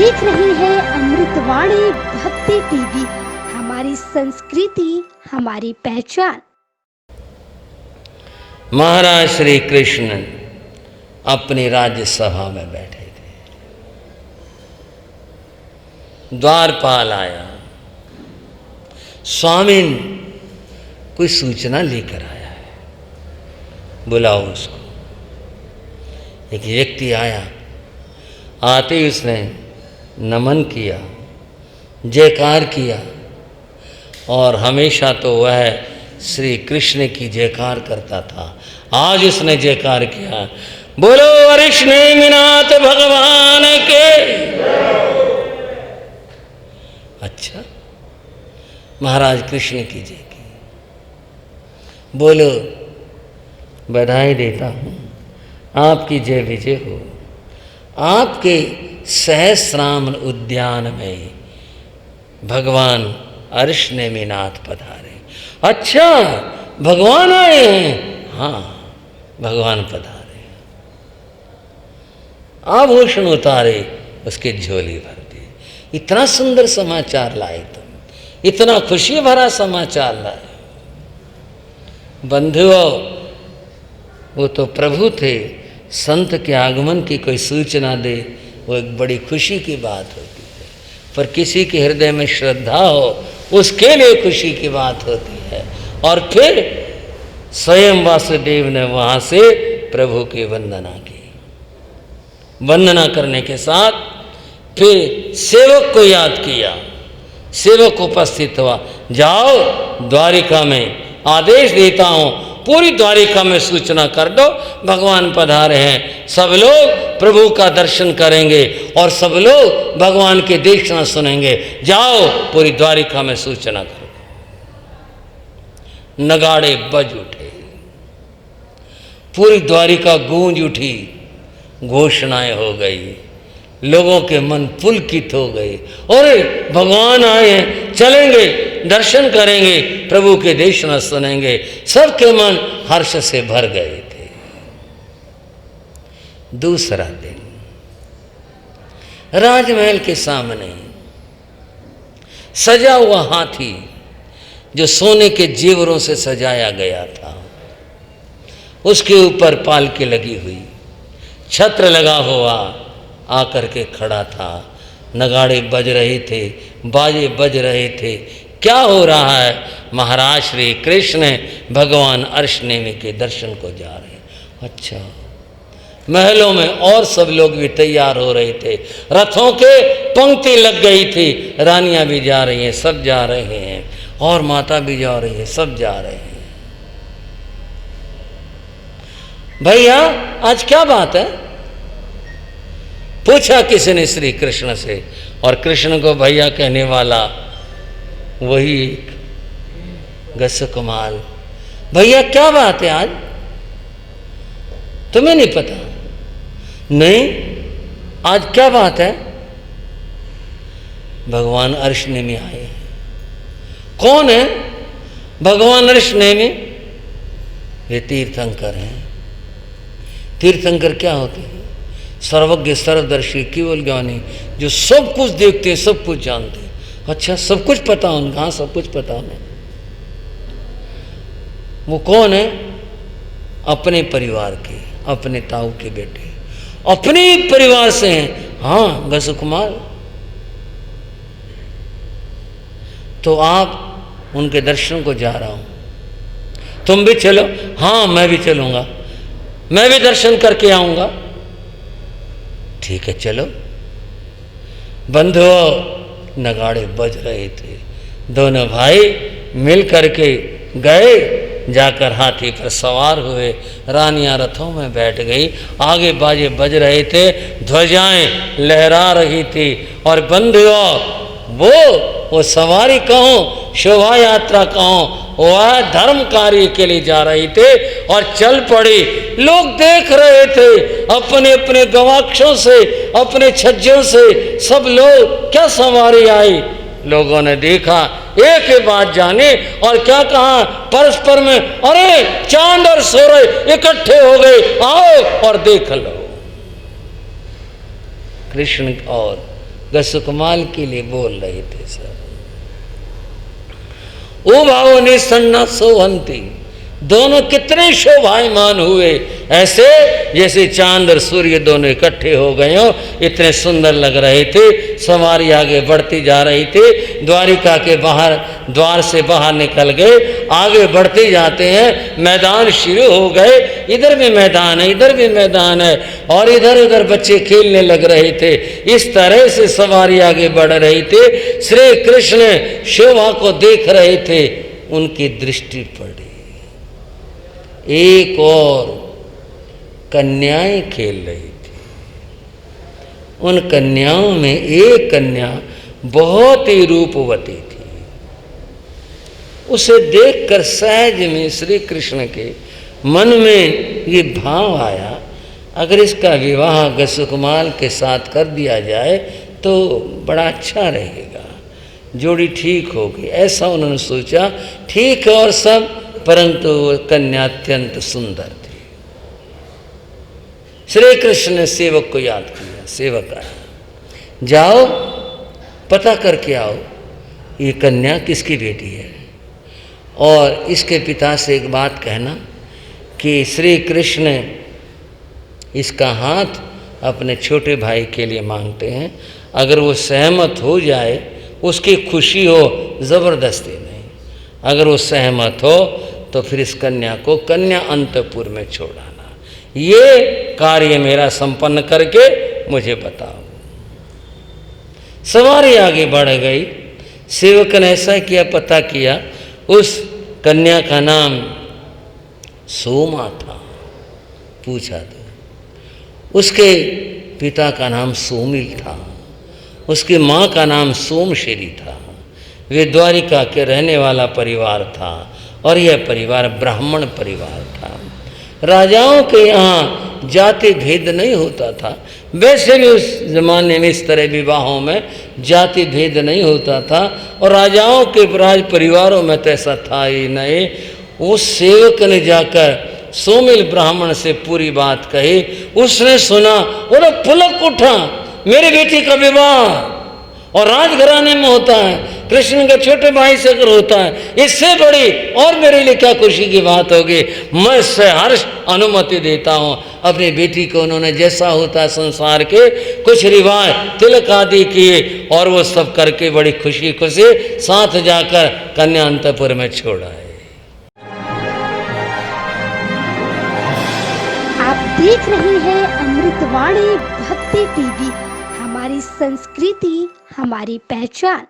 देख रही है अमृतवाणी भक्ति टीवी। हमारी संस्कृति हमारी पहचान। महाराज श्री कृष्ण अपनी राज्यसभा में बैठे थे। द्वारपाल आया, स्वामिन कोई सूचना लेकर आया है, बुलाओ उसको। एक व्यक्ति आया, आते ही उसने नमन किया, जयकार किया, और हमेशा तो वह श्री कृष्ण की जयकार करता था। आज उसने जयकार किया, बोलो अरिष्णेमिनाथ भगवान के। अच्छा, महाराज कृष्ण की जय की। बोलो, बधाई देता हूँ, आपकी जय विजय हो। आपके सहस्राम उद्यान में भगवान अरिष्णेमिनाथ पधारे। अच्छा, भगवान आए हैं? हाँ, भगवान पधारे। आभूषण उतारे, उसकी झोली भर दी। इतना सुंदर समाचार लाए तुम, इतना खुशी भरा समाचार लाए। बंधुओं, वो तो प्रभु थे। संत के आगमन की कोई सूचना दे, वो एक बड़ी खुशी की बात होती है। पर किसी के हृदय में श्रद्धा हो, उसके लिए खुशी की बात होती है। और फिर स्वयं वासुदेव ने वहाँ से प्रभु की वंदना की। वंदना करने के साथ फिर सेवक को याद किया। सेवक उपस्थित हुआ, जाओ द्वारिका में, आदेश देता हूँ, पूरी द्वारिका में सूचना कर दो, भगवान पधारे हैं। सब लोग प्रभु का दर्शन करेंगे और सब लोग भगवान के देशना सुनेंगे। जाओ, पूरी द्वारिका में सूचना करो। नगाड़े बज उठे, पूरी द्वारिका गूंज उठी, घोषणाएं हो गई, लोगों के मन पुलकित हो गए। अरे भगवान आए हैं, चलेंगे, दर्शन करेंगे, प्रभु के देशना सुनेंगे। सबके मन हर्ष से भर गए थे। दूसरा दिन राजमहल के सामने सजा हुआ हाथी, जो सोने के जेवरों से सजाया गया था, उसके ऊपर पालकी लगी हुई, छत्र लगा हुआ आकर के खड़ा था। नगाड़े बज रहे थे, बाजे बज रहे थे। क्या हो रहा है? महाराज श्री कृष्ण भगवान अरिष्णेमि के दर्शन को जा रहे हैं। अच्छा, महलों में और सब लोग भी तैयार हो रहे थे, रथों के पंक्ति लग गई थी, रानियां भी जा रही हैं, सब जा रहे हैं, और माता भी जा रही है, सब जा रहे हैं। भैया आज क्या बात है? पूछा किसी ने श्री कृष्ण से, और कृष्ण को भैया कहने वाला वही गसकुमाल। भैया क्या बात है आज? तुम्हें नहीं पता? नहीं, आज क्या बात है? भगवान अरिष्णेमि आए हैं। कौन है भगवान अरिष्णेमि? ये तीर्थंकर हैं। तीर्थंकर क्या होते हैं? सर्वज्ञ, सर्वदर्शी, केवल ज्ञानी, जो सब कुछ देखते हैं, सब कुछ जानते हैं। अच्छा, सब कुछ पता उनका? हाँ, सब कुछ पता उन्हें। वो कौन है? अपने परिवार के, अपने ताऊ के बेटे, अपने ही परिवार से हैं। हाँ, गसकुमार। तो आप उनके दर्शन को जा रहा हूं, तुम भी चलो? हाँ, मैं भी चलूंगा, मैं भी दर्शन करके आऊंगा। ठीक है, चलो। बंधुओं, नगाड़े बज रहे थे, दोनों भाई मिल करके गए, जाकर हाथी पर सवार हुए, रानियां रथों में बैठ गई, आगे बाजे बज रहे थे, ध्वजाएं लहरा रही थी। और बंधुओं, वो सवारी कहूँ, शोभा यात्रा कहूँ, वह धर्म कार्य के लिए जा रही थे और चल पड़ी। लोग देख रहे थे, अपने अपने गवाक्षों से, अपने छज्जों से सब लोग, क्या सवारी आई। लोगों ने देखा, एक ही बात जाने, और क्या कहा परस्पर में, अरे चांद और सूरज इकट्ठे हो गए, आओ और देख लो। कृष्ण और गसुकमाल के लिए बोल रहे थे सर। ओ भावो निसन्ना सोहंती, दोनों कितने शोभायमान हुए, ऐसे जैसे चांद और सूर्य दोनों इकट्ठे हो गए हो, इतने सुंदर लग रहे थे। सवारी आगे बढ़ती जा रही थी, द्वारिका के बाहर द्वार से बाहर निकल गए, आगे बढ़ते जाते हैं, मैदान शुरू हो गए, इधर भी मैदान है, इधर भी मैदान है, और इधर उधर बच्चे खेलने लग रहे थे। इस तरह से सवारी आगे बढ़ रही थी। श्री कृष्ण शोभा को देख रहे थे, उनकी दृष्टि पड़ी, एक और कन्याएं खेल रही थी। उन कन्याओं में एक कन्या बहुत ही रूपवती थी। उसे देखकर सहज में श्री कृष्ण के मन में ये भाव आया, अगर इसका विवाह गसुकमाल के साथ कर दिया जाए तो बड़ा अच्छा रहेगा, जोड़ी ठीक होगी, ऐसा उन्होंने सोचा। ठीक है और सब, परंतु वह कन्या अत्यंत सुंदर थी। श्री कृष्ण ने सेवक को याद किया, सेवक आया, जाओ पता करके आओ ये कन्या किसकी बेटी है, और इसके पिता से एक बात कहना कि श्री कृष्ण इसका हाथ अपने छोटे भाई के लिए मांगते हैं, अगर वो सहमत हो जाए, उसकी खुशी हो, ज़बरदस्ती नहीं, अगर वो सहमत हो तो फिर इस कन्या को कन्या अंतपुर में छोड़ाना। ये कार्य मेरा संपन्न करके मुझे बताओ। सवारी आगे बढ़ गई। सेवक ने ऐसा किया, पता किया, उस कन्या का नाम सोमा था। पूछा तो उसके पिता का नाम सोमिल था, उसकी माँ का नाम सोमश्री था। वे द्वारिका के रहने वाला परिवार था, और यह परिवार ब्राह्मण परिवार था। राजाओं के यहाँ जाति भेद नहीं होता था, वैसे भी उस जमाने में इस तरह विवाहों में जाति भेद नहीं होता था, और राजाओं के राज परिवारों में तो ऐसा था ही नहीं। उस सेवक ने जाकर सोमिल ब्राह्मण से पूरी बात कही। उसने सुना, वो पुलक उठा, मेरी बेटी का विवाह और राजघराने में होता है, कृष्ण के छोटे भाई से अगर होता है, इससे बड़ी और मेरे लिए क्या खुशी की बात होगी। मैं इससे हर्ष अनुमति देता हूँ। अपनी बेटी को उन्होंने जैसा होता है संसार के कुछ रिवाज, तिलक आदि किए, और वो सब करके बड़ी खुशी खुशी साथ जाकर कन्या अंतपुर में छोड़ा है। आप देख रहे हैं अमृतवाणी भक्ति टीवी, हमारी संस्कृति हमारी पहचान।